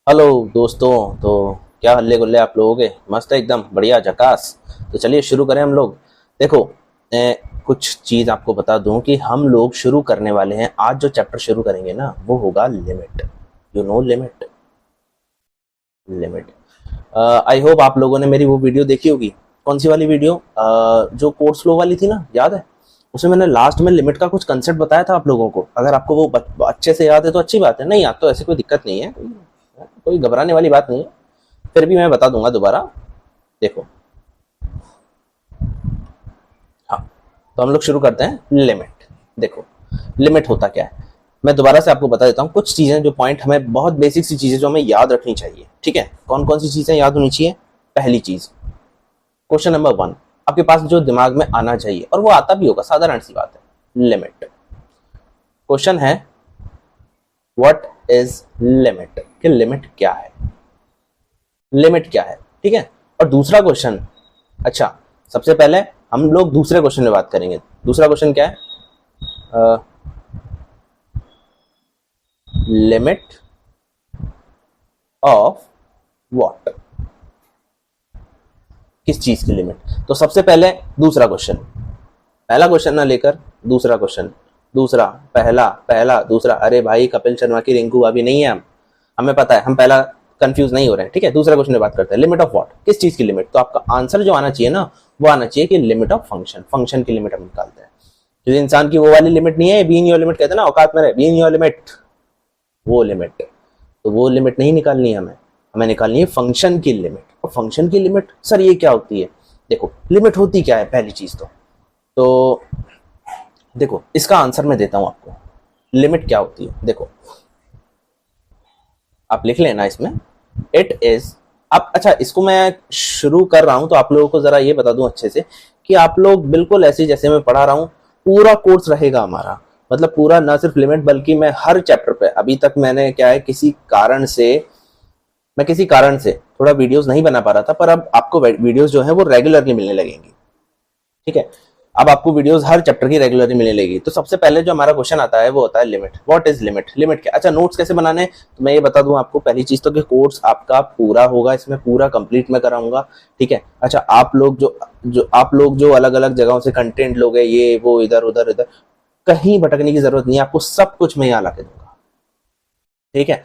Hello दोस्तों। तो क्या हल्ले गुल्ले आप लोगों के? मस्त है, एकदम बढ़िया झकास। तो चलिए शुरू करें हम लोग। देखो, कुछ चीज़ आपको बता दूं कि हम लोग शुरू करने वाले हैं। आज जो चैप्टर शुरू करेंगे ना वो होगा limit. You know limit. Limit. I hope आप लोगों ने मेरी वो वीडियो देखी होगी। कौन सी वाली वीडियो? जो कोर्स फ्लो वाली थी ना, याद है? उसमें मैंने लास्ट में लिमिट का कुछ कंसेप्ट बताया था आप लोगों को। अगर आपको वो अच्छे से याद है तो अच्छी बात है, नहीं याद तो ऐसी कोई दिक्कत नहीं है, कोई घबराने वाली बात नहीं है। फिर भी मैं बता दूंगा दोबारा। देखो, हाँ, तो हम लोग शुरू करते हैं लिमिट। देखो, लिमिट होता क्या है मैं दोबारा से आपको बता देता हूँ। कुछ चीजें जो पॉइंट हमें, बहुत बेसिक सी चीजें जो हमें याद रखनी चाहिए। ठीक है, कौन कौन सी चीजें याद होनी चाहिए? पहली चीज, क्वेश्चन नंबर 1 आपके पास जो दिमाग में आना चाहिए, और वो आता भी होगा, साधारण सी बात है, लिमिट। क्वेश्चन है व्हाट इज लिमिट, कि लिमिट क्या है, लिमिट क्या है। ठीक है। और दूसरा क्वेश्चन, अच्छा, सबसे पहले हम लोग दूसरे क्वेश्चन में बात करेंगे। दूसरा क्वेश्चन क्या है? लिमिट ऑफ व्हाट, किस चीज की लिमिट। तो सबसे पहले दूसरा क्वेश्चन, पहला क्वेश्चन ना लेकर दूसरा क्वेश्चन, दूसरा पहला, पहला दूसरा। अरे भाई, कपिल शर्मा की रिंकू अभी नहीं है हम, हमें पता है, हम पहला कंफ्यूज नहीं हो रहे हैं। ठीक है, दूसरा क्वेश्चन में बात करते हैं। लिमिट ऑफ व्हाट, किस चीज की लिमिट। तो आपका आंसर जो आना चाहिए ना, वो आना चाहिए कि लिमिट ऑफ फंक्शन, फंक्शन की लिमिट हम निकालते हैं। जो इंसान की वो वाली लिमिट नहीं है, बी इन योर लिमिट कहते हैं ना, औकात में रहे, बी इन योर लिमिट, वो लिमिट। तो वो लिमिट नहीं निकालनी है हमें, हमें निकालनी है फंक्शन की लिमिट। और फंक्शन की लिमिट सर ये क्या होती है? देखो, लिमिट होती क्या है पहली चीज तो देखो, इसका आंसर मैं देता हूं आपको। लिमिट क्या होती है, देखो, आप लिख लेना इसमें। इट इज, आप, अच्छा, इसको मैं शुरू कर रहा हूं तो आप लोगों को जरा ये बता दूं अच्छे से कि आप लोग बिल्कुल ऐसे जैसे मैं पढ़ा रहा हूं पूरा कोर्स रहेगा हमारा। मतलब पूरा, ना सिर्फ लिमिट बल्कि मैं हर चैप्टर पे, अभी तक मैंने क्या है, किसी कारण से थोड़ा वीडियोस नहीं बना पा रहा था, पर अब आपको वीडियोस जो है वो रेगुलरली मिलने लगेंगी। ठीक है, अब आपको वीडियोस हर चैप्टर की रेगुलरली मिलने लगेगी। तो सबसे पहले जो हमारा क्वेश्चन आता है वो होता है limit. What is limit, limit क्या। अच्छा, नोट्स कैसे बनाने, तो मैं ये बता दूं आपको। पहली चीज तो कि कोर्स आपका पूरा होगा, इसमें पूरा कंप्लीट मैं कराऊंगा। ठीक है। अच्छा, आप लोग जो अलग अलग जगहों से कंटेंट लोगे, ये वो, इधर उधर इधर, कहीं भटकने की जरूरत नहीं है, आपको सब कुछ मैं यहाँ ला के दूंगा। ठीक है,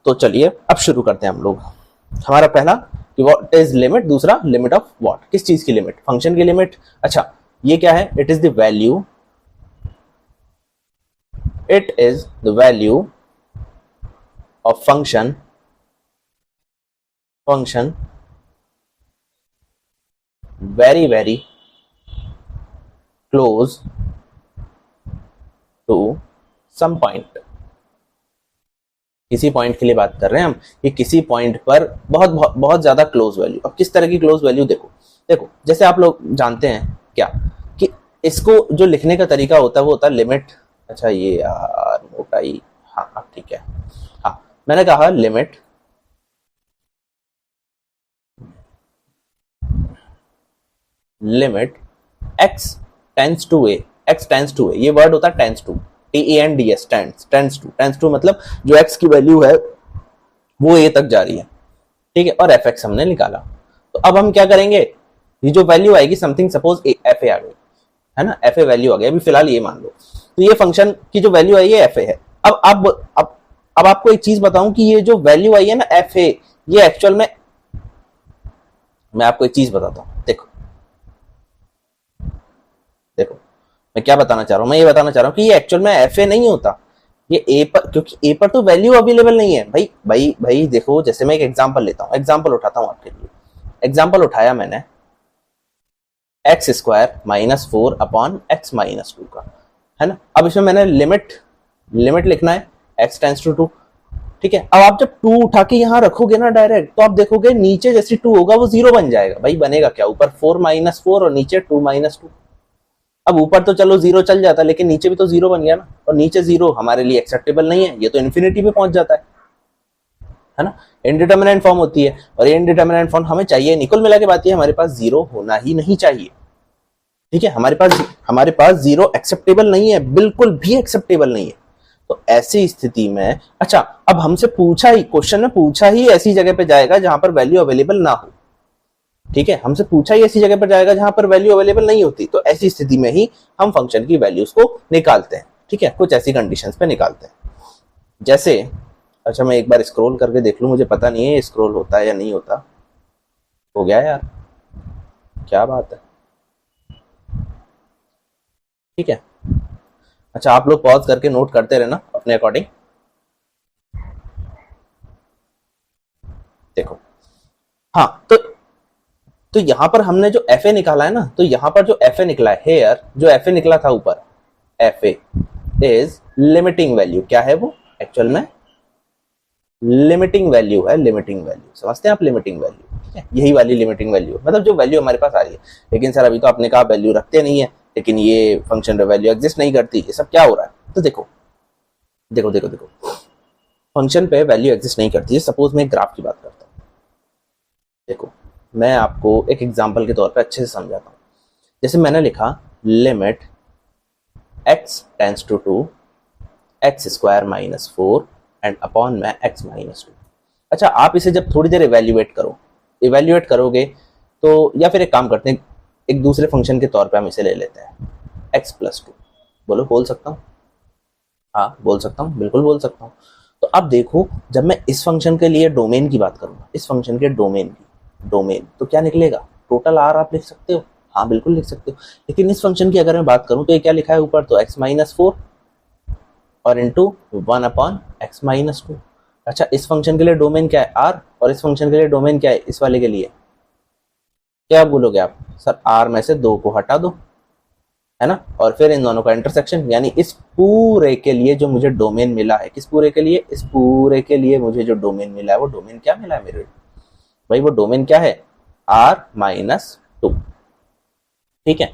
तो चलिए अब शुरू करते हैं हम लोग। हमारा पहला कि व्हाट इज लिमिट, दूसरा लिमिट ऑफ व्हाट, किस चीज की लिमिट, फंक्शन की लिमिट। अच्छा, ये क्या है? It is the value, it is the value of function, function very very close to some point. किसी पॉइंट के लिए बात कर रहे हैं हम, कि किसी पॉइंट पर बहुत बहुत बहुत ज्यादा क्लोज वैल्यू। अब किस तरह की क्लोज वैल्यू, देखो देखो, जैसे आप लोग जानते हैं क्या, कि इसको जो लिखने का तरीका होता है वो होता है लिमिट। अच्छा, ये यार मोटा ही, हाँ हाँ ठीक है। हाँ, मैंने कहा limit, limit x tends to a, x tends to a, ये वर्ड होता है tends to, TENDS, tends to मतलब जो एक्स की वैल्यू है वो ए तक जा रही है। ठीक है, और एफ एक्स हमने निकाला। तो अब हम क्या करेंगे, ये जो वैल्यू आएगी, समथिंग सपोज एफ ए आ गई, है ना, एफ ए वैल्यू आ गई, अभी फिलहाल ये मान लो। तो ये फंक्शन की जो वैल्यू आई है एफ ए है। अब आपको एक चीज बताऊं कि ये जो वैल्यू आई है ना एफ ए, ये एक्चुअल में, मैं आपको एक चीज बताता हूं। देखो देखो, मैं क्या बताना चाह रहा हूं, मैं ये बताना चाह रहा हूं कि ये एक्चुअल में एफ ए नहीं होता, ये ए पर, क्योंकि ए पर तो वैल्यू अवेलेबल नहीं है। भाई भाई भाई देखो, जैसे मैं एक एग्जांपल लेता हूं, एग्जांपल उठाता हूं आपके लिए। एग्जांपल उठाया मैंने x square minus 4 upon x minus 2 का, है ना। अब इसमें मैंने लिमिट, लिमिट लिखना है एक्स टेंस टू 2। ठीक है, अब आप जब 2 उठा के यहां रखोगे ना डायरेक्ट, तो आप देखोगे नीचे जैसे 2 होगा वो 0 बन जाएगा। भाई बनेगा क्या, ऊपर 4 माइनस 4 और नीचे 2 माइनस 2। अब ऊपर तो चलो 0 चल जाता, लेकिन नीचे भी तो 0 बन गया ना, और नीचे 0 हमारे लिए एक्सेप्टेबल नहीं है, ये तो इन्फिनिटी पे पहुंच जाता है ना। इनडिटर्मिनेंट फॉर्म होती है, और ये इनडिटर्मिनेंट फॉर्म हमें चाहिए नहीं। कुल मिला के बात ये, हमारे पास 0 होना ही नहीं चाहिए। ठीक है, हमारे पास 0 एक्सेप्टेबल नहीं है, बिल्कुल भी एक्सेप्टेबल नहीं है। तो ऐसी स्थिति में अच्छा, अब हमसे पूछा ही, क्वेश्चन में पूछा ही ऐसी जगह पे जाएगा जहां पर वैल्यू अवेलेबल ना हो, ठीक है, हमसे पूछा ही ऐसी जगह पर जाएगा जहां पर वैल्यू अवेलेबल नहीं होती, तो ऐसी स्थिति में ही हम फंक्शन की वैल्यूज को निकालते हैं, ठीक है, कुछ ऐसी कंडीशंस पे निकालते हैं। जैसे अच्छा मैं एक बार स्क्रॉल करके देख लूं, मुझे पता नहीं है स्क्रॉल होता है या नहीं होता। हो गया यार, क्या बात है, ठीक है। अच्छा आप लोग पॉज करके नोट करते रहना अपने अकॉर्डिंग। देखो हाँ, तो यहां पर हमने जो एफ ए निकाला है ना, तो यहां पर जो एफ ए निकला है हेयर, जो एफ ए निकला था ऊपर, F A is limiting value. क्या है वो एक्चुअल में? लिमिटिंग वैल्यू है, लिमिटिंग वैल्यू, समझते हैं आप? लिमिटिंग वैल्यू, ठीक है, यही वाली लिमिटिंग वैल्यू, मतलब जो वैल्यू हमारे पास आ रही है। लेकिन सर अभी तो आपने कहा वैल्यू रखते नहीं है, लेकिन ये फंक्शन पे वैल्यू एग्जिस्ट नहीं करती, ये सब क्या हो रहा है? तो देखो देखो देखो देखो, फंक्शन पे वैल्यू एग्जिस्ट नहीं करती है। सपोज मैं एक ग्राफ की बात करता हूँ, देखो मैं आपको एक एग्जांपल के तौर पे अच्छे से समझाता हूँ। जैसे मैंने लिखा limit x tends to 2 x square minus 4 and upon में x माइनस 2। अच्छा आप इसे जब थोड़ी देर इवेल्युएट करोगे तो, या फिर एक काम करते हैं, एक दूसरे फंक्शन के तौर पे हम इसे ले लेते हैं x प्लस 2। बोलो, बोल सकता हूँ? हाँ बोल सकता हूँ, बिल्कुल बोल सकता हूँ। तो अब देखो, जब मैं इस फंक्शन के लिए डोमेन की बात करूंगा, इस फंक्शन के डोमेन तो क्या निकलेगा? टोटल आर आप लिख सकते हो, हाँ बिल्कुल लिख सकते हो। लेकिन इस फंक्शन की अगर मैं बात करूं तो ये क्या लिखा है ऊपर? तो x माइनस 4 और इंटू 1 अपॉन x माइनस 2। अच्छा इस फंक्शन के लिए डोमेन क्या है? r, और इस फंक्शन के लिए डोमेन क्या है इस वाले के लिए? क्या बोलोगे आप? सर r में से 2 को हटा दो, है ना, और फिर इन दोनों का इंटरसेक्शन, यानी इस पूरे के लिए जो मुझे डोमेन मिला है, किस पूरे के लिए? इस पूरे के लिए मुझे जो डोमेन मिला है, वो डोमेन क्या मिला है मेरे भाई? वो डोमेन क्या है? r माइनस 2, ठीक है।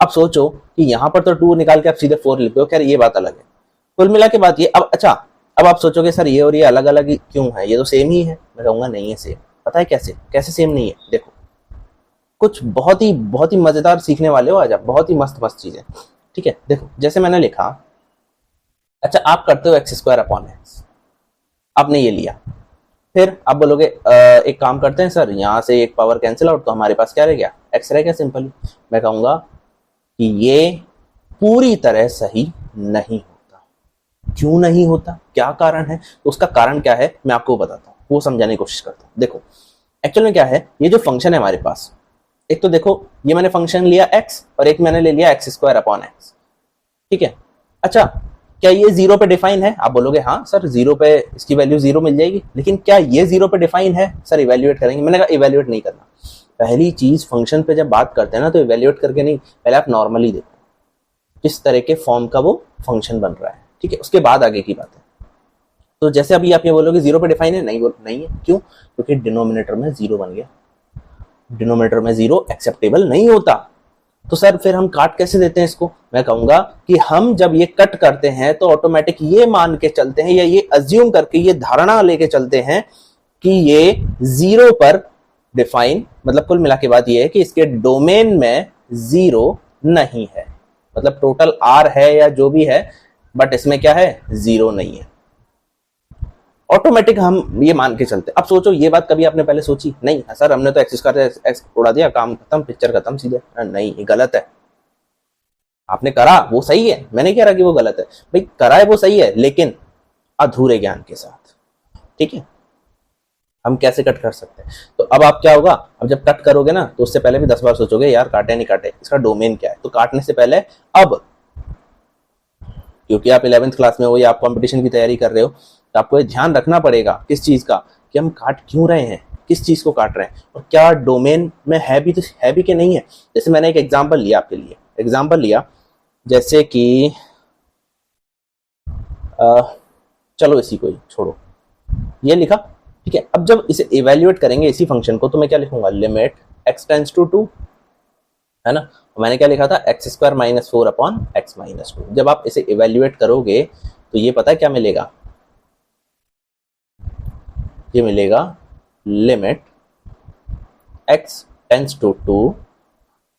अब सोचो कि यहां पर तो 2 निकाल के आप सीधे 4 लिखते हो, खैर ये बात अलग है। कुल मिला के बात ये, अब अच्छा अब आप सोचोगे सर ये और ये अलग अलग क्यों है, ये तो सेम ही है। मैं कहूंगा नहीं है सेम। पता है कैसे? कैसे सेम नहीं है? देखो कुछ बहुत ही मजेदार सीखने वाले हो आज आप, बहुत ही मस्त मस्त चीजें, ठीक है। देखो जैसे मैंने लिखा, अच्छा आप करते हो एक्स स्क्वायर अपॉन एक्स, आपने ये लिया, फिर आप बोलोगे एक काम करते हैं सर, यहाँ से एक पावर कैंसिल आउट, तो हमारे पास क्या रह गया? एक्स रह गया सिंपली। मैं कहूंगा कि ये पूरी तरह सही नहीं होता। क्यों नहीं होता? क्या कारण है? तो उसका कारण क्या है मैं आपको बताता हूँ, वो समझाने की कोशिश करता हूँ। देखो एक्चुअल में क्या है, ये जो फंक्शन है हमारे पास, एक तो देखो ये मैंने फंक्शन लिया x और एक मैंने ले लिया एक्स स्क्वायर अपॉन एक्स, ठीक है। अच्छा क्या ये 0 पे डिफाइन है? आप बोलोगे हाँ सर 0 पे इसकी वैल्यू 0 मिल जाएगी, लेकिन क्या ये 0 पे डिफाइन है? सर इवेल्युएट करेंगे। मैंने कहा इवेल्युएट नहीं करना। पहली चीज फंक्शन पे जब बात करते हैं ना, तो इवेल्युएट करके नहीं, पहले आप नॉर्मली देखो किस तरह के फॉर्म का वो फंक्शन बन रहा है, ठीक है, उसके बाद आगे की बात है। तो जैसे अभी आप ये बोलोगे 0 पे डिफाइन है, नहीं है। क्यों? क्योंकि डिनोमिनेटर में 0 बन गया, डिनोमिनेटर में 0 एक्सेप्टेबल नहीं होता। तो सर फिर हम काट कैसे देते हैं इसको? मैं कहूंगा कि हम जब ये कट करते हैं तो ऑटोमेटिक ये मान के चलते हैं, या ये अज्यूम करके, ये धारणा लेके चलते हैं कि ये 0 पर डिफाइन, मतलब कुल मिला के बात ये है कि इसके डोमेन में 0 नहीं है, मतलब टोटल r है या जो भी है, बट इसमें क्या है? 0 नहीं है। ऑटोमेटिक हम ये मान के चलते। अब सोचो ये बात कभी आपने पहले सोची? नहीं सर हमने तो एक्स स्क्वायर एक्स उड़ा दिया, काम खत्म, पिक्चर खत्म सीधे। नहीं, ये गलत है। आपने करा वो सही है, मैं नहीं कह रहा कि वो गलत है, भाई करा है वो सही है, लेकिन अधूरे ज्ञान के साथ, ठीक है। हम कैसे कट कर सकते हैं? तो अब आप क्या होगा, अब जब कट करोगे ना, तो उससे पहले भी 10 बार सोचोगे यार काटे नहीं काटे, इसका डोमेन क्या है। तो काटने से पहले अब, क्योंकि आप 11th क्लास में हो या आप कंपटीशन की तैयारी कर रहे हो, तो आपको ध्यान रखना पड़ेगा किस चीज का, कि हम काट क्यों रहे हैं, किस चीज को काट रहे हैं, और क्या डोमेन में है भी, तो है भी कि नहीं है। जैसे मैंने एक एग्जांपल लिया आपके लिए, एग्जांपल लिया जैसे कि चलो इसी को ही छोड़ो, ये लिखा, ठीक है। अब जब इसे इवेल्युएट करेंगे इसी फंक्शन को, तो मैं क्या लिखूंगा? लिमिट x टेंड्स टू 2, है ना। मैंने क्या लिखा था? X square minus 4 upon x minus 2। जब आप इसे इवेल्युएट करोगे तो ये पता है क्या मिलेगा? ये मिलेगा लिमिट x टेंड्स टू 2,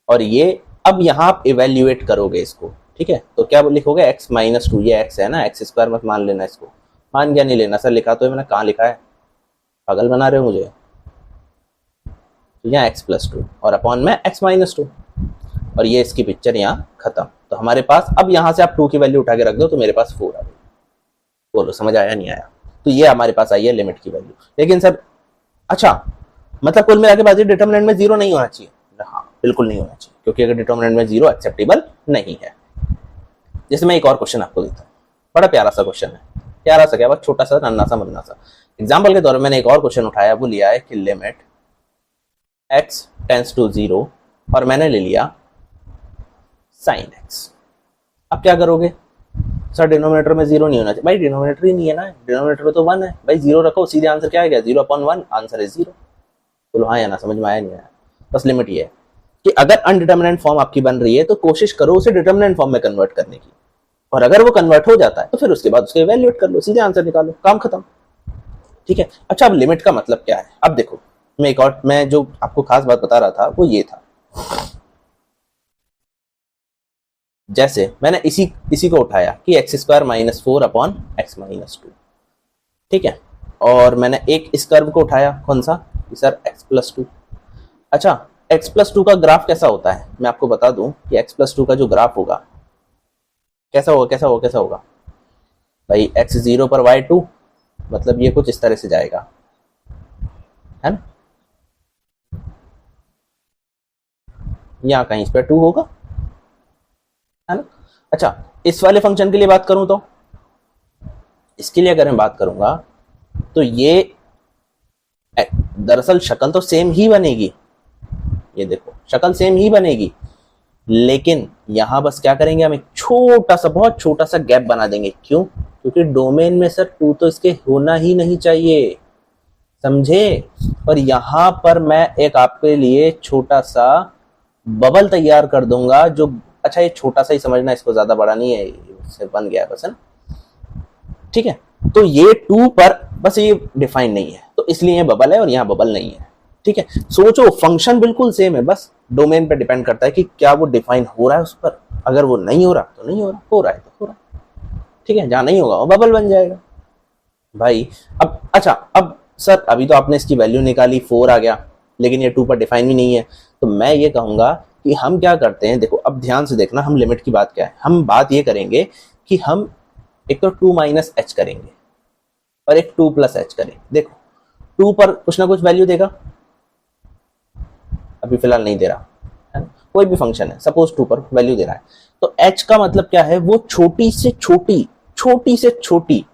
और ये अब यहां आप इवेल्युएट करोगे इसको, ठीक है, तो क्या लिखोगे x माइनस टू, ये x है ना, एक्स स्क्वायर मत मान लेना इसको, मान क्या नहीं लेना सर, लिखा तो है मैंने, कहाँ लिखा है, पागल बना रहे हो मुझे। तो यहाँ x प्लस टू और अपॉन में x माइनस टू, और ये इसकी पिक्चर यहाँ खत्म। तो हमारे पास अब यहाँ से आप 2 की वैल्यू उठा के रख दो तो मेरे पास 4 आ गई। बोलो समझ आया नहीं आया? तो ये हमारे पास आई है लिमिट की वैल्यू। लेकिन सर अच्छा, मतलब कुल मिला के बात डिटर्मिनेंट में 0 नहीं होना चाहिए? हाँ बिल्कुल नहीं होना चाहिए, क्योंकि अगर डिटर्मिनेंट में 0 एक्सेप्टेबल नहीं है। जैसे मैं एक और क्वेश्चन आपको देता हूँ, बड़ा प्यारा सा क्वेश्चन है, प्यारा सा क्या, बस छोटा सा नन्ना सा मुन्ना सा। एग्जाम्पल के तौर पर मैंने एक और क्वेश्चन उठाया, वो लिया है कि लिमिट x टेंस टू 0 और मैंने ले लिया साइन x। अब क्या करोगे सर, डिनोमिनेटर में 0 नहीं होना चाहिए, भाई डिनोमिनेटर ही नहीं है ना, डिनोमिनेटर में तो 1 है भाई, 0 रखो, सीधे आंसर क्या आ गया, 0/1, आंसर है 0। बोलो हाँ या ना, समझ में आया नहीं आया? बस लिमिट ये है कि अगर अनडिटर्मिनेंट फॉर्म आपकी बन रही है तो कोशिश करो उसे डिटर्मिनेंट फॉर्म में कन्वर्ट करने की, और अगर वो कन्वर्ट हो जाता है तो फिर उसके बाद उसके इवैल्यूएट कर लो, सीधे आंसर निकालो, काम खत्म। ठीक है, अच्छा अब लिमिट का मतलब क्या है? अब देखो मैं जो आपको खास बात बता रहा था वो ये था, जैसे मैंने इसी को उठाया कि x square minus 4 upon x minus 2, ठीक है, और मैंने एक इस कर्व को उठाया, कौन सा, सर एक्स प्लस 2। अच्छा एक्स प्लस 2 का ग्राफ कैसा होता है, मैं आपको बता दूं कि एक्स प्लस 2 का जो ग्राफ होगा कैसा होगा भाई, एक्स 0 पर वाई 2, मतलब ये कुछ इस तरह से जाएगा, है ना, यहाँ कहीं इस पर 2 होगा, है ना। अच्छा इस वाले फंक्शन के लिए बात करूं तो इसके लिए अगर मैं बात करूंगा तो ये दरअसल शक्ल तो सेम ही बनेगी, ये देखो शक्ल सेम ही बनेगी, लेकिन यहां बस क्या करेंगे, हम एक छोटा सा, बहुत छोटा सा गैप बना देंगे। क्यों? क्योंकि डोमेन में सर 2 तो इसके होना ही नहीं चाहिए, समझे। और यहां पर मैं एक आपके लिए छोटा सा बबल तैयार कर दूंगा, जो अच्छा ये छोटा सा ही समझना, इसको ज्यादा बड़ा नहीं है, इससे बन गया बस, है ना, ठीक है। तो ये 2 पर बस ये डिफाइन नहीं है, तो इसलिए ये बबल है और यहाँ बबल नहीं है, ठीक है। सोचो फंक्शन बिल्कुल सेम है, बस डोमेन पे डिपेंड करता है कि क्या वो डिफाइन हो रहा है उस पर, अगर वो नहीं हो रहा तो नहीं हो रहा, हो रहा है तो हो रहा है, ठीक है। जहां नहीं होगा वो बबल बन जाएगा भाई। अब अच्छा, अब सर अभी तो आपने इसकी वैल्यू निकाली, 4 आ गया, लेकिन ये 2 पर डिफाइन भी नहीं है, तो मैं ये कहूंगा कि हम क्या करते हैं, देखो अब ध्यान से देखना, हम लिमिट की बात क्या है, हम बात ये करेंगे कि हम एक तो 2 माइनस एच करेंगे और एक 2 प्लस एच करेंगे। देखो 2 पर कुछ ना कुछ वैल्यू देगा, अभी फिलहाल नहीं दे रहा है ना, कोई भी फंक्शन है, सपोज 2 पर वैल्यू दे रहा है, तो h का मतलब क्या है, वो छोटी से छोटी,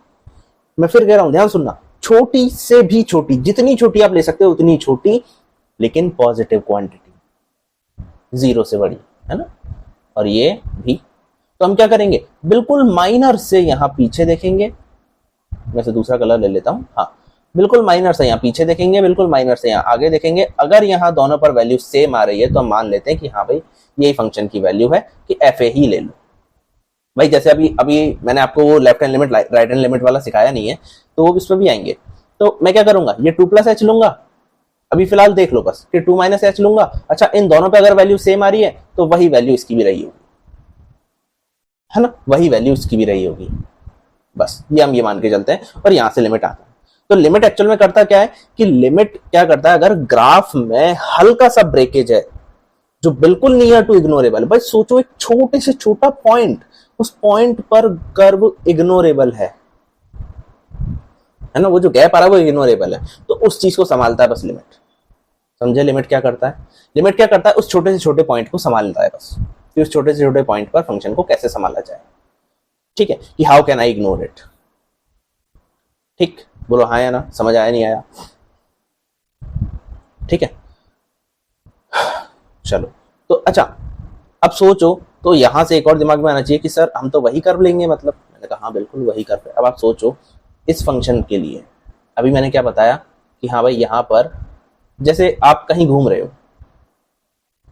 मैं फिर कह रहा हूं ध्यान सुनना, छोटी से भी छोटी, जितनी छोटी आप ले सकते हो उतनी छोटी, लेकिन पॉजिटिव क्वांटिटी, 0 से बड़ी, है ना। और ये भी, तो हम क्या करेंगे, बिल्कुल माइनर से यहां पीछे देखेंगे, मैं से दूसरा कलर ले लेता हूं, हाँ बिल्कुल माइनर से यहाँ पीछे देखेंगे, बिल्कुल माइनर से यहाँ आगे देखेंगे। अगर यहाँ दोनों पर वैल्यू सेम आ रही है तो हम मान लेते हैं कि हाँ भाई यही फंक्शन की वैल्यू है, कि एफ ए ही ले लो भाई। जैसे अभी मैंने आपको वो left hand limit right hand limit वाला सिखाया नहीं है, तो वो इस पर भी आएंगे। तो मैं क्या करूंगा, ये 2 प्लस एच लूंगा, अभी फिलहाल देख लो बस कि 2 माइनस एच लूंगा। अच्छा इन दोनों पे अगर वैल्यू सेम आ रही है तो वही वैल्यू इसकी भी रही होगी, है ना, वही वैल्यू इसकी भी रही होगी, बस ये हम ये मान के चलते हैं। और यहां से लिमिट आता है, तो लिमिट एक्चुअल में करता क्या है कि लिमिट क्या करता है, अगर ग्राफ में हल्का सा ब्रेकेज है जो बिल्कुल नियर टू इग्नोरेबल, भाई सोचो एक छोटे से छोटा पॉइंट, उस पॉइंट पर कर्व इग्नोरेबल है ना, वो जो गैप आ रहा है वो इग्नोरेबल है, तो उस चीज को संभालता है बस लिमिट, समझे। लिमिट क्या करता है, लिमिट क्या करता है, उस छोटे से छोटे पॉइंट को संभालता है बस, कि उस छोटे से छोटे पॉइंट पर फंक्शन को कैसे संभाला जाए, ठीक है, कि how can I ignore it. ठीक, बोलो हाँ या ना, समझ आया नहीं आया, ठीक है। चलो तो अच्छा, अब सोचो, तो यहां से एक और दिमाग में आना चाहिए कि सर हम तो वही कर्व लेंगे, मतलब मैंने कहा हाँ बिल्कुल वही कर्व है। अब आप सोचो इस फंक्शन के लिए, अभी मैंने क्या बताया कि हाँ भाई यहां पर जैसे आप कहीं घूम रहे हो,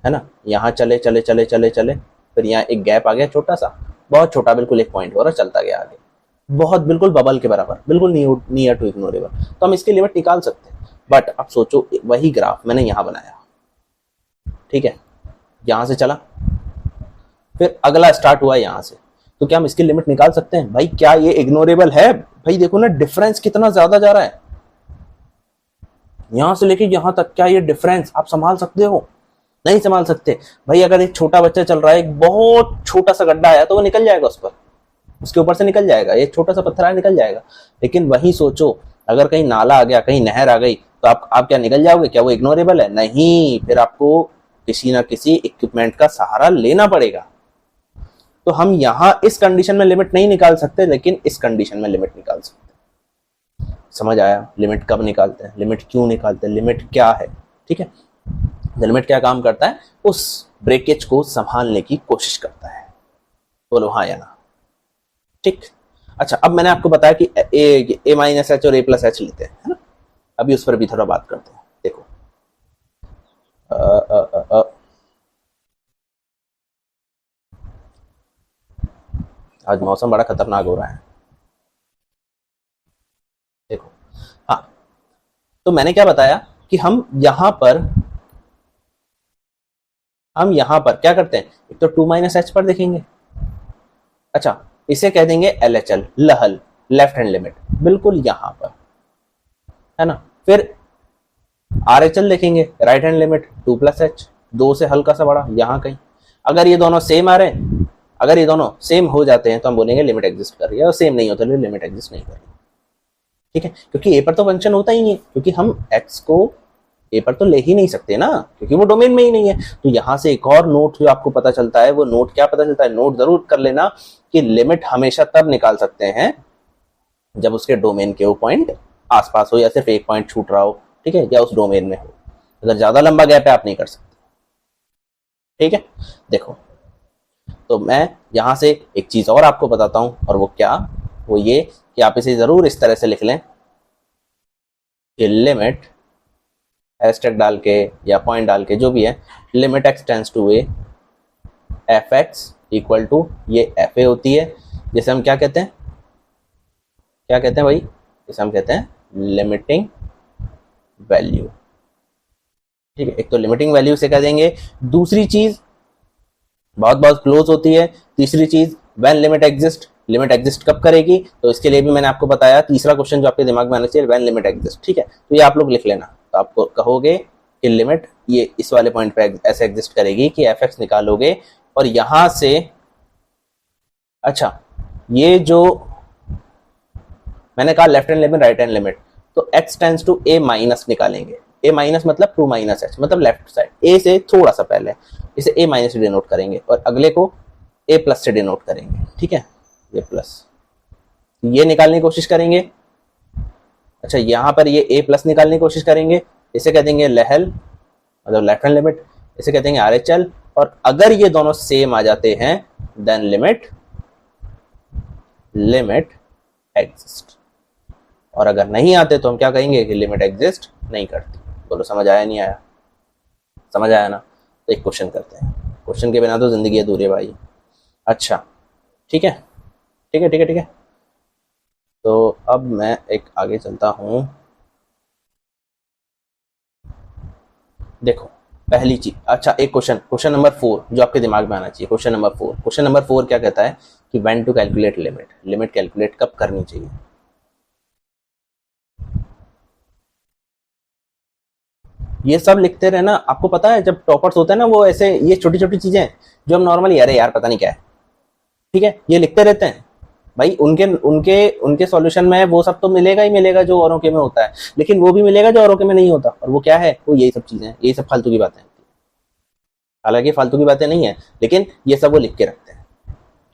है ना, यहाँ चले चले चले चले चले, फिर यहाँ एक गैप आ गया छोटा सा, बहुत छोटा, बिल्कुल एक पॉइंट और चलता गया आगे, बहुत बिल्कुल बबल के बराबर, बिल्कुल नियर टू इग्नोरेबल, तो हम इसकी लिमिट निकाल सकते हैं। बट अब सोचो वही ग्राफ मैंने यहाँ बनाया, ठीक है, यहां से चला, फिर अगला स्टार्ट हुआ यहाँ से, तो क्या हम इसकी लिमिट निकाल सकते हैं? भाई क्या ये इग्नोरेबल है? भाई देखो ना डिफरेंस कितना ज्यादा जा रहा है, यहां से लेके यहां तक, क्या ये डिफरेंस आप संभाल सकते हो? नहीं संभाल सकते। भाई अगर एक छोटा बच्चा चल रहा है, एक बहुत छोटा सा गड्ढा है तो वो निकल जाएगा उस पर, उसके ऊपर से निकल जाएगा, एक छोटा सा पत्थर है निकल जाएगा। लेकिन वही सोचो अगर कहीं नाला आ गया, कहीं नहर आ गई, तो आप क्या निकल जाओगे? क्या वो इग्नोरेबल है? नहीं, फिर आपको किसी ना किसी इक्विपमेंट का सहारा लेना पड़ेगा। तो हम यहां इस कंडीशन में लिमिट नहीं निकाल सकते, लेकिन इस कंडीशन में लिमिट निकाल सकते। समझ आया? लिमिट कब निकालते हैं, लिमिट क्यों निकालते हैं, लिमिट क्या है? ठीक है, लिमिट क्या काम करता है? उस ब्रेकेज को संभालने की कोशिश करता है। बोलो हाँ या ना? ठीक। अच्छा, अब मैंने आपको बताया कि ए माइनस एच और ए प्लस एच लेते हैं, है ना? अभी उस पर भी थोड़ा बात करते हैं। देखो आज मौसम बड़ा खतरनाक हो रहा है। देखो, हाँ, तो मैंने क्या बताया कि हम यहां पर क्या करते हैं? एक तो 2 माइनस एच पर देखेंगे। अच्छा, इसे कह देंगे LHL, लहल, लेफ्ट हैंड लिमिट, बिल्कुल यहां पर, है ना? फिर RHL देखेंगे, right hand limit 2 plus H, 2 से हल्का सा बड़ा यहां कहीं। अगर ये दोनों सेम आ रहे हैं, अगर ये दोनों सेम हो जाते हैं तो हम बोलेंगे लिमिट एग्जिस्ट कर रही है, और सेम नहीं होता तो लिमिट एग्जिस्ट नहीं कर रही। ठीक है, क्योंकि ए पर तो फंक्शन होता ही नहीं है, क्योंकि हम एक्स को ए पर तो ले ही नहीं सकते ना, क्योंकि वो डोमेन में ही नहीं है। तो यहां से एक और नोट जो आपको पता चलता है, वो नोट क्या पता चलता है? नोट जरूर कर लेना कि लिमिट हमेशा तब निकाल सकते हैं जब उसके डोमेन के वो पॉइंट आसपास हो, या सिर्फ एक पॉइंट छूट रहा हो, ठीक है, या उस डोमेन में हो। अगर ज्यादा लंबा गैप है आप नहीं कर सकते। ठीक है, देखो, तो मैं यहां से एक चीज और आपको बताता हूं, और वो क्या? वो ये कि आप इसे जरूर इस तरह से लिख लें कि लिमिट हैशटैग डाल के या पॉइंट डाल के, जो भी है, limit x tends to a, f x equal to, ये एफ ए होती है, जिसे हम क्या कहते हैं? क्या कहते हैं भाई? जिसे हम कहते हैं लिमिटिंग वैल्यू। ठीक है, एक तो लिमिटिंग वैल्यू से कह देंगे, दूसरी चीज बहुत बहुत क्लोज होती है, तीसरी चीज when limit exist. Limit exist कब करेगी? तो इसके लिए भी मैंने आपको बताया, तीसरा क्वेश्चन जो आपके दिमाग में आना चाहिए, व्हेन लिमिट एग्जिस्ट। ठीक है, तो ये आप लोग लिख लेना। तो आपको कहोगे कि लिमिट ये इस वाले पॉइंट पे ऐसे एग्जिस्ट करेगी कि एफ एक्स निकालोगे, और यहां से, अच्छा, ये जो मैंने कहा left hand limit, right hand limit, तो x tends to a minus निकालेंगे। ए माइनस मतलब 2 माइनस एच, मतलब लेफ्ट साइड, ए से थोड़ा सा पहले, इसे ए माइनस से डिनोट करेंगे, और अगले को ए प्लस से डिनोट करेंगे। ठीक है, ये प्लस, ये निकालने की कोशिश करेंगे। अच्छा, यहां पर ये ए प्लस निकालने की कोशिश करेंगे, इसे कह देंगे लहल, मतलब लेफ्ट हैंड लिमिट, इसे कहते हैं RHL। और अगर ये दोनों सेम आ जाते हैं, देन लिमिट एग्जिस्ट। और अगर नहीं आते तो हम क्या कहेंगे कि लिमिट एग्जिस्ट नहीं करती। बोलो समझ आया नहीं आया? समझ आया ना? तो एक क्वेश्चन करते हैं, क्वेश्चन के बिना तो जिंदगी अधूरी है भाई। अच्छा, ठीक है, ठीक है, ठीक है, ठीक है। तो अब मैं एक आगे चलता हूं। देखो, पहली चीज, अच्छा, एक क्वेश्चन नंबर 4 जो आपके दिमाग में आना चाहिए। क्वेश्चन नंबर 4 क्या कहता है कि when to calculate limit, limit calculate कब करनी चाहिए। ये सब लिखते रहना। आपको पता है जब टॉपर्स होते हैं ना, वो ऐसे ये छोटी छोटी चीजें जो हम नॉर्मली अरे यार पता नहीं क्या है, ठीक है, ये लिखते रहते हैं। भाई उनके उनके उनके सॉल्यूशन में वो सब तो मिलेगा ही मिलेगा जो औरों के में होता है, लेकिन वो भी मिलेगा जो औरों के में नहीं होता। और वो क्या है? वो यही सब चीजें, यही सब फालतू की बातें। हालांकि फालतू की बातें नहीं है, लेकिन ये सब वो लिख के रखते हैं।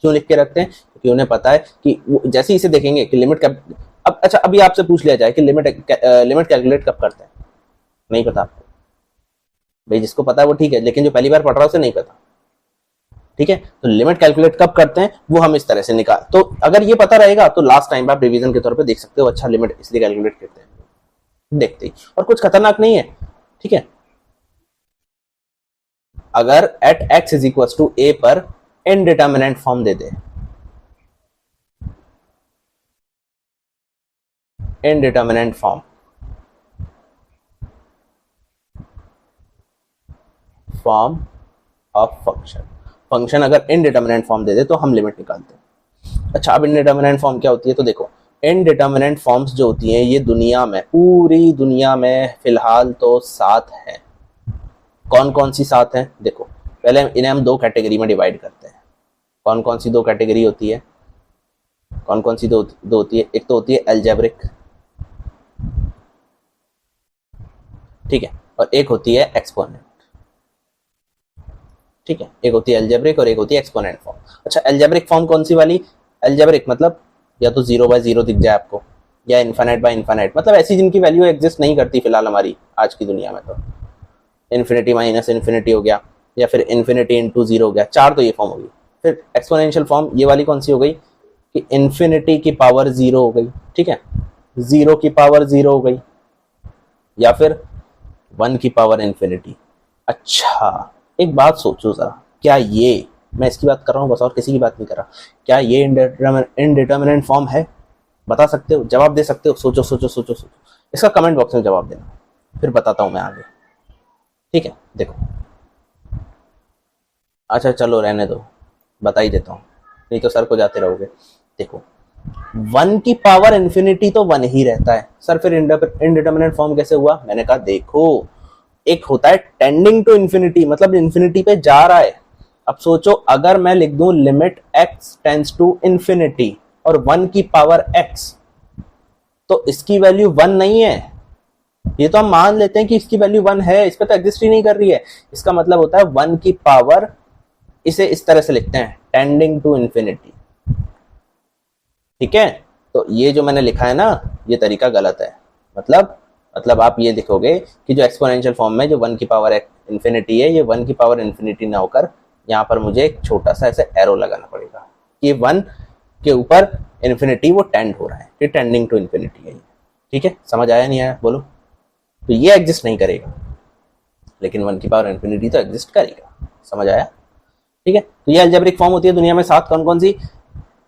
क्यों लिख के रखते हैं? क्योंकि उन्हें पता है कि जैसे इसे देखेंगे कि लिमिट कब, अब अच्छा, अभी आपसे पूछ लिया जाए कि लिमिट कैलकुलेट कब करते हैं, नहीं पता आपको। भाई जिसको पता है वो ठीक है, लेकिन जो पहली बार पढ़ रहा है उसे नहीं पता। ठीक है, तो लिमिट कैलकुलेट कब करते हैं वो हम इस तरह से निकाल, तो अगर ये पता रहेगा तो लास्ट टाइम आप रिवीजन के तौर पे देख सकते हो, अच्छा लिमिट इसलिए कैलकुलेट करते हैं, देखते ही, और कुछ खतरनाक नहीं है। ठीक है, अगर at x is equal to a पर इनडिटर्मिनेंट फॉर्म दे दे, indeterminate form of function, function अगर इनडिटर्मिनेंट फॉर्म दे दे तो हम लिमिट निकालते हैं। अच्छा, अब इनडिटर्मिनेंट फॉर्म क्या होती है, तो देखो इनडिटर्मिनेंट फॉर्म्स जो होती हैं ये दुनिया में, पूरी दुनिया में फिलहाल तो 7 हैं। कौन कौन सी 7 हैं, देखो पहले इन्हें हम 2 कैटेगरी में डिवाइड करते हैं। कौन कौन सी 2 कैटेगरी होती है, कौन कौन सी दो होती है, एक तो होती है एल्जेब्रिक, ठीक है, और एक होती है एक्सपोनेंट, ठीक है, एक होती है एल्जेब्रिक और एक होती है एक्सपोनेंट फॉर्म। अच्छा, एल्जेब्रिक फॉर्म कौन सी वाली, एल्जेब्रिक मतलब या तो 0/0 दिख जाए आपको, या इन्फिनिट बाय इन्फिनिट, मतलब ऐसी जिनकी वैल्यू एग्जिस्ट नहीं करती फिलहाल हमारी आज की दुनिया में, तो इन्फिनिटी माइनस इन्फिनिटी हो गया, या फिर इन्फिनिटी इंटू 0 हो गया, 4 तो ये फॉर्म होगी। फिर एक्सपोनेंशियल फॉर्म ये वाली कौन सी हो गई कि इन्फिनिटी की पावर 0 हो गई, ठीक है, 0 की पावर 0 हो गई, या फिर 1 की पावर इन्फिनिटी। अच्छा, एक बात सोचो जरा, क्या ये, मैं इसकी बात कर रहा हूँ बस और किसी की बात नहीं कर रहा, क्या ये इनडिटर्मिनेंट फॉर्म है, बता सकते हो, जवाब दे सकते हो, सोचो सोचो सोचो सोचो, इसका कमेंट बॉक्स में जवाब देना, फिर बताता हूं मैं आगे, ठीक है। देखो, अच्छा चलो रहने दो, बता ही देता हूँ, नहीं तो सर को जाते रहोगे। देखो 1 की पावर इन्फिनिटी तो 1 ही रहता है सर, फिर इनडिटर्मिनेंट फॉर्म कैसे हुआ, मैंने कहा देखो एक होता है टेंडिंग टू इन्फिनिटी, मतलब इन्फिनिटी पे जा रहा है। अब सोचो अगर मैं लिख दूं limit x tends to infinity और 1 की पावर x, तो इसकी वैल्यू 1 नहीं है, ये तो हम मान लेते हैं कि इसकी वैल्यू 1 है, इस पे तो एग्जिस्ट ही नहीं कर रही है। इसका मतलब होता है 1 की पावर, इसे इस तरह से लिखते हैं टेंडिंग टू इन्फिनिटी, ठीक है। तो ये जो मैंने लिखा है ना, ये तरीका गलत है, मतलब आप ये लिखोगे कि जो एक्सपोनेंशियल फॉर्म में जो 1 की पावर इन्फिनिटी है, ये 1 की पावर इन्फिनिटी ना होकर यहाँ पर मुझे एक छोटा सा ऐसे एरो लगाना पड़ेगा कि 1 के ऊपर इन्फिनिटी वो टेंड हो रहा है, कि टेंडिंग टू इन्फिनिटी है, ठीक है। समझ आया नहीं आया बोलो, तो ये एग्जिस्ट नहीं करेगा, लेकिन 1 की पावर इन्फिनिटी तो एग्जिस्ट करेगा, समझ आया, ठीक है। तो ये अलजेब्रिक फॉर्म होती है दुनिया में 7, कौन कौन सी,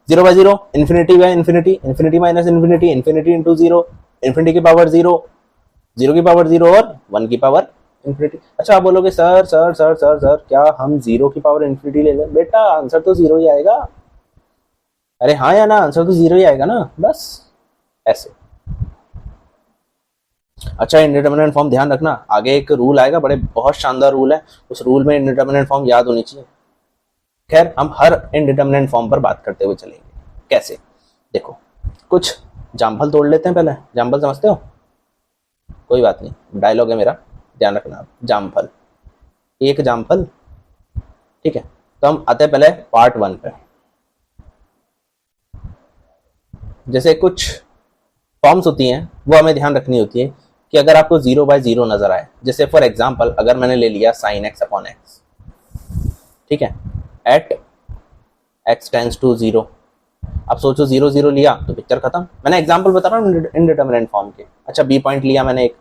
0/0, infinity by infinity, infinity minus infinity, infinity into 0, infinity की पावर 0, 0 की पावर 0 और 1 की पावर इन्फिनिटी। अच्छा आप बोलोगे sir sir sir sir sir क्या हम 0 की पावर इन्फिनिटी ले लें, बेटा आंसर तो 0 ही आएगा, अरे हाँ या ना, आंसर तो 0 ही आएगा ना, बस ऐसे। अच्छा, इनडिटर्मिनेंट फॉर्म ध्यान रखना, आगे एक रूल आएगा, बहुत शानदार रूल है, उस रूल में इनडिटर्मिनेंट फॉर्म याद होनी चाहिए। खैर हम हर इनडिटर्मिनेंट फॉर्म पर बात करते हुए चलेंगे, कैसे, देखो कुछ जामफल तोड़ लेते हैं, पहले जामफल समझते हो, कोई बात नहीं, डायलॉग है मेरा, ध्यान रखना आप, जामफल, एक जामफल, ठीक है। तो हम आते हैं पहले पार्ट 1 पे, जैसे कुछ फॉर्म्स होती हैं वो हमें ध्यान रखनी होती है कि अगर आपको 0/0 नजर आए, जैसे फॉर एग्जांपल अगर मैंने ले लिया sin x अपॉन x, ठीक है, एट x टेंड्स टू 0, अब सोचो 0/0 लिया तो पिक्चर खत्म, मैंने एग्जांपल बता रहा हूँ इनडिटर्मिनेंट फॉर्म के। अच्छा बी पॉइंट लिया मैंने, एक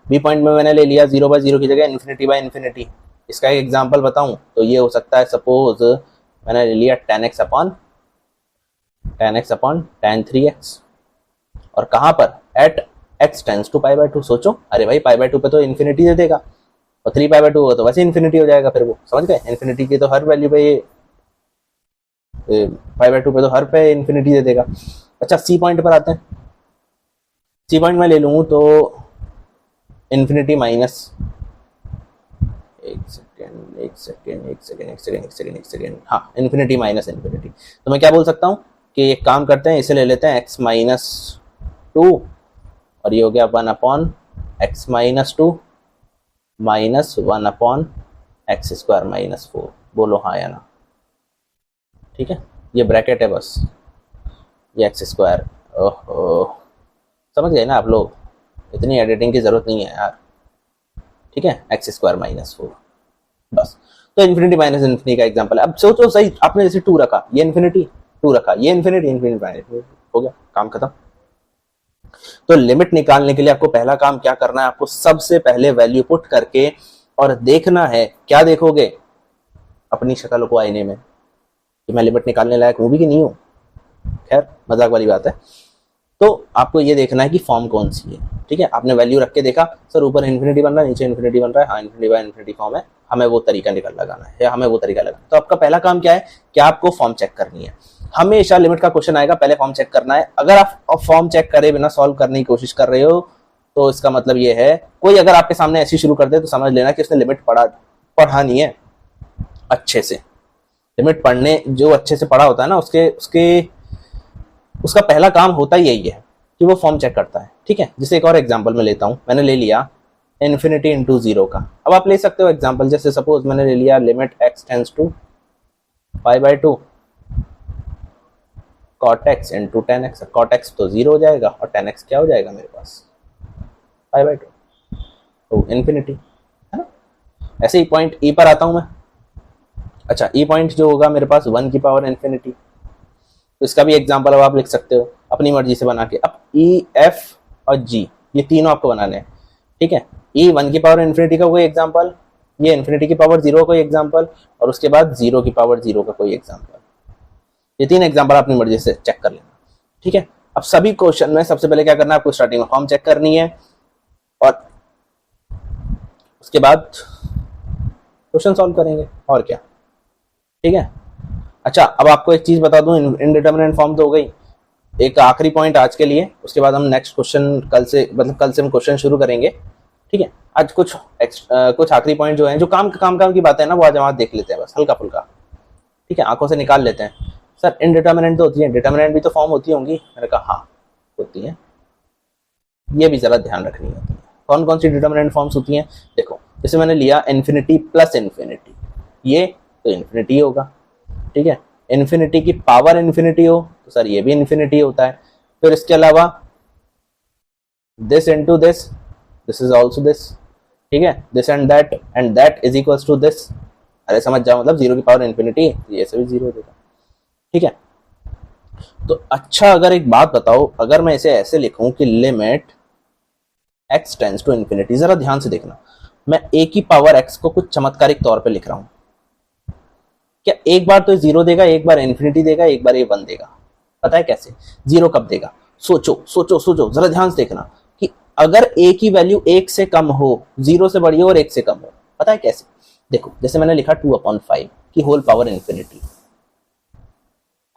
बी पॉइंट में मैंने ले लिया 0/0 की जगह इन्फिनिटी बाय इन्फिनिटी, इसका एक एग्जांपल बताऊं तो ये हो सकता है, सपोज मैंने ले लिया tan x upon tan 3x, और कहां पर, एट x टेंड्स टू π/2, सोचो अरे भाई π/2 पे तो इन्फिनिटी दे देगा, और 3π/2 होगा तो वैसे इन्फिनिटी हो जाएगा, फिर वो समझ गए, इन्फिनिटी की तो हर वैल्यू पे ये π/2 पे तो हर पे इन्फिनिटी दे देगा। अच्छा सी पॉइंट पर आते हैं, सी पॉइंट में ले लूँ तो इन्फिनिटी माइनस, एक सेकेंड, हाँ इन्फिनिटी माइनस इन्फिनिटी, तो मैं क्या बोल सकता हूँ कि एक काम करते हैं, इसे ले लेते हैं x-2 और ये हो गया 1 upon x-2 minus 1 upon x² - 4, बोलो हाँ या ना, ठीक है, ये ब्रैकेट है बस, ये x², ओहो समझ गए ना आप लोग, इतनी एडिटिंग की जरूरत नहीं है यार, ठीक है, x² - 4 बस। तो इन्फिनिटी माइनस इन्फिनिटी का एग्जांपल है। अब सोचो सही, आपने जैसे 2 रखा, ये इन्फिनिटी, 2 रखा, ये इन्फिनिटी, इन्फिनिटी हो गया, काम खत्म। तो लिमिट निकालने के लिए आपको पहला काम क्या करना है, आपको सबसे पहले वैल्यू पुट करके और देखना है, क्या देखोगे, अपनी शक्ल को आईने में कि मैं लिमिट निकालने लायक हूं भी कि नहीं हूं, खैर मजाक वाली बात है। तो आपको ये देखना है कि फॉर्म कौन सी है, ठीक है। आपने वैल्यू रख के देखा सर ऊपर इन्फिनिटी बन रहा है नीचे इन्फिनिटी बन रहा है, हाँ इन्फिनिटी बाय इन्फिनिटी फॉर्म है, हमें वो तरीका लगाना है या हमें वो तरीका लगाना है। तो आपका पहला काम क्या है कि आपको फॉर्म चेक करनी है। हमेशा लिमिट का क्वेश्चन आएगा पहले फॉर्म चेक करना है। अगर आप फॉर्म चेक करे बिना सॉल्व करने की कोशिश कर रहे हो तो इसका मतलब ये है, कोई अगर आपके सामने ऐसी शुरू कर दे तो समझ लेना कि उसने लिमिट पढ़ा नहीं है अच्छे से। लिमिट पढ़ने जो अच्छे से पढ़ा होता है ना उसका पहला काम होता ही यही है कि वो फॉर्म चेक करता है, ठीक है। जैसे एक और एग्जांपल मैं लेता हूं, मैंने ले लिया इन्फिनिटी इंटू जीरो का। अब आप ले सकते हो एग्जांपल, जैसे सपोज मैंने ले लिया limit x tends to π/2 cot x into tan x. Cot x तो जीरो हो जाएगा और टेन एक्स क्या हो जाएगा मेरे पास π/2, तो इन्फिनिटी है ना। ऐसे ही पॉइंट ई पर आता हूं मैं। अच्छा ई पॉइंट जो होगा मेरे पास 1 की पावर इन्फिनिटी, तो इसका भी एग्जांपल अब आप लिख सकते हो अपनी मर्जी से बना के। अब ई एफ और जी ये तीनों आपको बनाने हैं, ठीक है। ई 1 की पावर इन्फिनिटी का कोई एग्जांपल, ये इन्फिनिटी की पावर 0 का कोई एग्जांपल, और उसके बाद 0 की पावर 0 का कोई एग्जांपल। ये तीन एग्जांपल अपनी मर्जी से चेक कर लेना, ठीक है। अब सभी क्वेश्चन में सबसे पहले क्या करना है, आपको स्टार्टिंग में फॉर्म चेक करनी है और उसके बाद क्वेश्चन सॉल्व करेंगे और क्या, ठीक है। अच्छा अब आपको एक चीज बता दूं, इनडिटरमिनेट फॉर्म तो हो गई। एक आखिरी पॉइंट आज के लिए, उसके बाद हम नेक्स्ट क्वेश्चन कल से हम क्वेश्चन शुरू करेंगे, ठीक है। आज कुछ आखिरी पॉइंट जो है, जो काम की बातें हैं ना, वो आज हम देख लेते हैं बस हल्का फुल्का, ठीक है। आंखों से निकाल लेते हैं। सर इनडिटरमिनेट तो होती है, डिटरमिनेट भी तो फॉर्म होती होंगी। मैंने कहा हाँ होती है, ये भी जरा ध्यान रखनी होती है। कौन कौन सी डिटरमिनेट फॉर्म्स होती हैं, देखो जैसे मैंने लिया इन्फिनिटी प्लस इन्फिनिटी, ये तो इन्फिनिटी होगा, ठीक है। इन्फिनिटी की पावर इन्फिनिटी हो तो सर ये भी इन्फिनिटी होता है। फिर इसके अलावा this into this is also this, ठीक है। This and that is equals to this. अरे समझ जाओ, मतलब 0 की पावर इन्फिनिटी, ये से भी 0 देगा, ठीक है। तो अच्छा अगर एक बात बताओ, अगर मैं इसे ऐसे लिखूं कि limit x tends to infinity, जरा ध्यान से देखना, मैं a की पावर x को कुछ चमत्कारिक तौर पे लिख रहा हूं। क्या एक बार तो 0 देगा, एक बार इन्फिनिटी देगा, एक बार ये 1 देगा। पता है कैसे? 0 कब देगा? सोचो जरा ध्यान से देखना कि अगर a की वैल्यू 1 से कम हो, 0 से बड़ी हो और 1 से कम हो, पता है कैसे? देखो जैसे मैंने लिखा 2/5 की होल पावर इन्फिनिटी,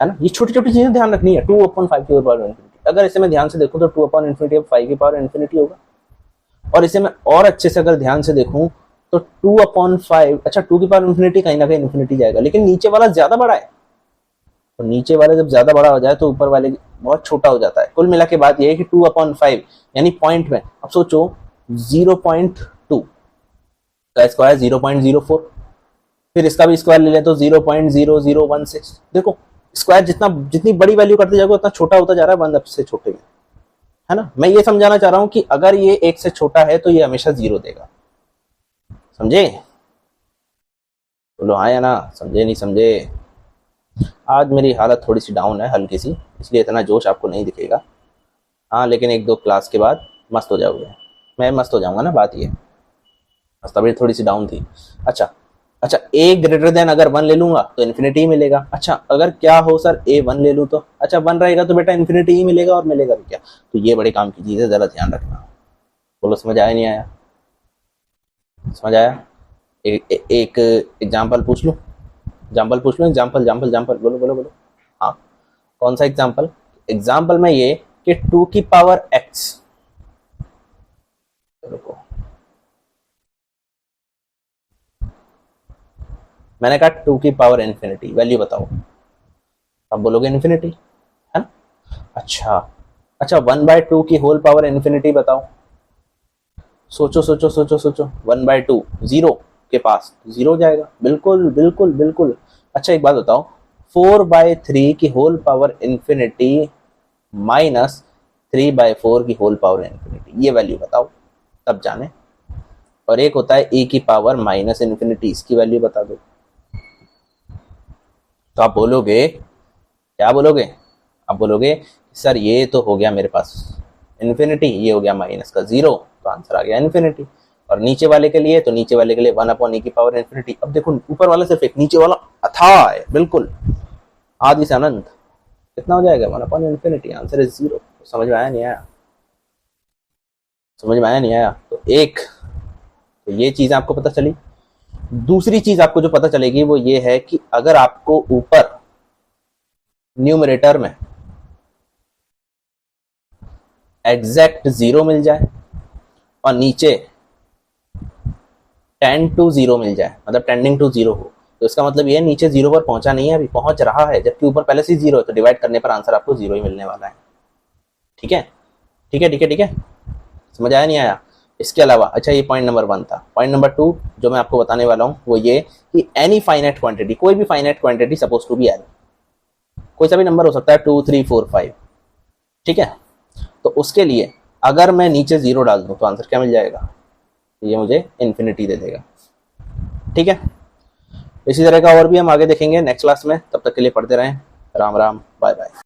है ना। ये छोटी छोटी चीजें ध्यान रखनी है। 2/5 की होल पावर इन्फिनिटी, अगर इसे मैं ध्यान से देखूं तो 2/∞ 5 की पावर इन्फिनिटी होगा। और इसे मैं और अच्छे से अगर ध्यान से देखूं तो 2/5, अच्छा 2 की पावर इन्फिनिटी कहीं ना कहीं इन्फिनिटी जाएगा, लेकिन नीचे वाला ज्यादा बड़ा है। तो नीचे वाला जब ज्यादा बड़ा हो जाए तो ऊपर वाले बहुत छोटा हो जाता है। कुल मिला के बात यह है कि 2/5 यानी पॉइंट में, अब सोचो 0.2 का स्क्वायर 0.04, फिर इसका भी स्क्वायर ले लें तो 0.0016। देखो स्क्वायर जितनी बड़ी वैल्यू करते जाओगे उतना छोटा होता जा रहा है, 1 से छोटे में, है ना। मैं ये समझाना चाह रहा हूं कि अगर ये 1 से छोटा है तो ये हमेशा 0 देगा, समझे? बोलो हाँ या ना, समझे नहीं समझे? आज मेरी हालत थोड़ी सी डाउन है, हल्की सी, इसलिए इतना जोश आपको नहीं दिखेगा। हाँ लेकिन 1-2 क्लास के बाद मस्त हो जाओगे। मैं मस्त हो जाऊंगा ना, बात ये, बस तबीयत थोड़ी सी डाउन थी। अच्छा a ग्रेटर देन अगर 1 ले लूंगा तो इन्फिनिटी ही मिलेगा। अच्छा अगर क्या हो सर a 1 ले लूं तो, अच्छा 1 रहेगा तो बेटा इन्फिनिटी ही मिलेगा, और मिलेगा भी क्या। तो ये बड़े काम की चीज है, जरा ध्यान रखना। बोलो समझ आया नहीं आया? समझ आया? एक एग्जाम्पल पूछ लूं, एग्जाम्पल बोलो। हाँ कौन सा एग्जाम्पल? एग्जाम्पल में ये कि 2 की पावर x, रुको मैंने कहा 2 की पावर इन्फिनिटी, वैल्यू बताओ। अब बोलोगे इन्फिनिटी, है ना। अच्छा 1/2 की होल पावर इन्फिनिटी बताओ। सोचो 1/2 0 के पास 0 जाएगा, बिल्कुल। अच्छा एक बात बताओ, 4/3 की होल पावर इन्फिनिटी माइनस 3/4 की होल पावर इन्फिनिटी, ये वैल्यू बताओ तब जाने। और एक होता है e की पावर माइनस इन्फिनिटी, इसकी वैल्यू बता दो। तो आप बोलोगे, क्या बोलोगे? आप बोलोगे सर ये तो हो गया मेरे पास इन्फिनिटी, ये हो गया माइनस का 0, तो आंसर आ गया इन्फिनिटी। और नीचे वाले के लिए, तो नीचे वाले के लिए 1/e की पावर इन्फिनिटी। अब देखो ऊपर वाला सिर्फ एक, नीचे वाला अथाह है, बिल्कुल आदि से अनंत। कितना हो जाएगा? 1/∞, आंसर इज 0। समझ में आया नहीं आया? समझ में आया नहीं आया? तो एक, तो ये चीज आपको पता चली। दूसरी चीज आपको जो पता चलेगी वो ये है कि अगर आपको ऊपर न्यूमरेटर में एग्जैक्ट 0 मिल जाए और नीचे 10 to 0 मिल जाए, मतलब टेंडिंग टू 0 हो, तो इसका मतलब ये नीचे 0 पर पहुंचा नहीं है, अभी पहुंच रहा है, जबकि ऊपर पहले से 0 है, तो डिवाइड करने पर आंसर आपको 0 ही मिलने वाला है। ठीक है, ठीक है, ठीक है, ठीक है, समझ आया नहीं आया? इसके अलावा, अच्छा ये पॉइंट नंबर 1 था। पॉइंट नंबर 2 जो मैं आपको बताने वाला हूं वो ये कि एनी फाइनाइट क्वांटिटी, कोई भी finite quantity suppose to be I, कोई सा भी नंबर हो सकता है 2 3 4 5, ठीक है, तो उसके लिए अगर मैं नीचे 0 डाल दूं तो आंसर क्या मिल जाएगा? ये मुझे इन्फिनिटी दे देगा। ठीक है, इसी तरह का और भी हम आगे देखेंगे नेक्स्ट क्लास में। तब तक के लिए पढ़ते रहें। Ram Ram, bye bye.